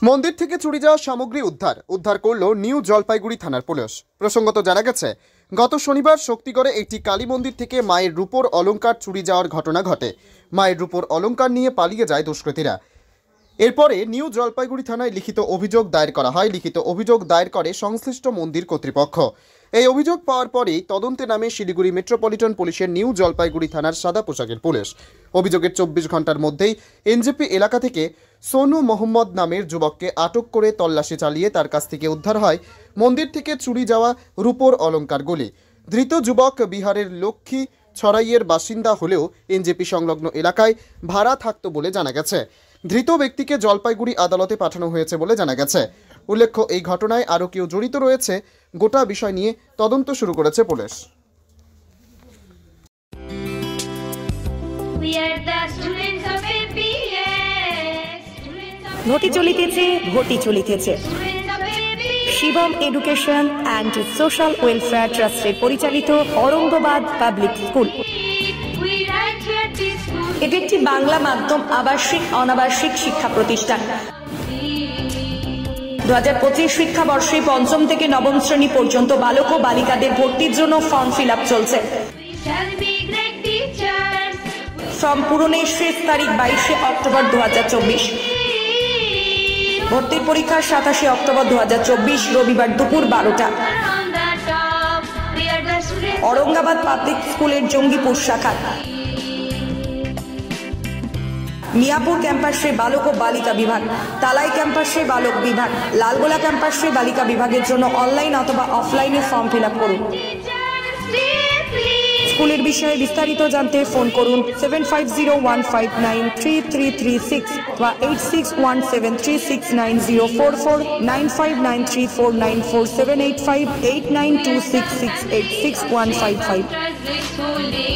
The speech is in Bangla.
মন্দির থেকে চুরি যাওয়া সামগ্রী উদ্ধার করল নিউ জলপাইগুড়ি থানার পুলিশ। প্রসঙ্গত জানা গেছে, গত শনিবার শক্তিগড়ে একটি কালী মন্দির থেকে মায়ের রূপোর অলংকার চুরি যাওয়ার ঘটনা ঘটে। মায়ের রূপোর অলংকার নিয়ে পালিয়ে যায় দুষ্কৃতীরা। এরপরে নিউ জলপাইগুড়ি থানায় লিখিত অভিযোগ দায়ের করা হয়। লিখিত অভিযোগ দায়ের করে সংশ্লিষ্ট মন্দির কর্তৃপক্ষ। এই অভিযোগ পাওয়ার পরেই তদন্তে নামে শিলিগুড়ি মেট্রোপলিটন পুলিশের নিউ জলপাইগুড়ি থানার সাদা পোশাকের পুলিশ। অভিযোগের 24 ঘন্টার মধ্যেই এনজেপি এলাকা থেকে সোনু মোহাম্মদ নামের যুবককে আটক করে তল্লাশি চালিয়ে তার কাছ থেকে উদ্ধার হয় মন্দির থেকে চুরি যাওয়া রূপোর অলংকারগুলি। ধৃত যুবক বিহারের লক্ষ্মী ছড়াইয়ের বাসিন্দা হলেও এনজেপি সংলগ্ন এলাকায় ভাড়া থাকতো বলে জানা গেছে। ধৃত ব্যক্তিকে জলপাইগুড়ি আদালতে পাঠানো হয়েছে বলে জানা গেছে। উল্লেখ্য, এই ঘটনায় আরও কেউ জড়িত রয়েছে। গোটা বিষয় নিয়ে তদন্ত শুরু করেছে পুলিশ। ঘটি চলিতেছে Shivam education and social welfare ট্রাস্টের পরিচালিত অরঙ্গবাদ পাবলিক স্কুল। এটি একটি বাংলা মাধ্যম আবাসিক অনাবাসিক শিক্ষা প্রতিষ্ঠান। 2025 শিক্ষাবর্ষে 5ম থেকে 9ম শ্রেণী পর্যন্ত বালক ও বালিকাদের ভর্তির জন্য ফর্ম ফিল আপ চলছে। ফর্ম পূরণের শেষ তারিখ 22 অক্টোবর 2024। ভর্তির পরীক্ষা 27 অক্টোবর 2024 রবিবার দুপুর 12টা। অরঙ্গাবাদ পাবলিক স্কুলের জঙ্গিপুর শাখা, মিয়াপুর ক্যাম্পাসে বালক ও বালিকা বিভাগ, তালাই ক্যাম্পাসে বালক বিভাগ, লালগোলা ক্যাম্পাসে বালিকা বিভাগের জন্য অনলাইন অথবা অফলাইনে ফর্ম ফিল আপ করুন। স্কুলের বিষয়ে বিস্তারিত জানতে ফোন করুন 7501593336 বা 8617369044 9593494785 8926686155।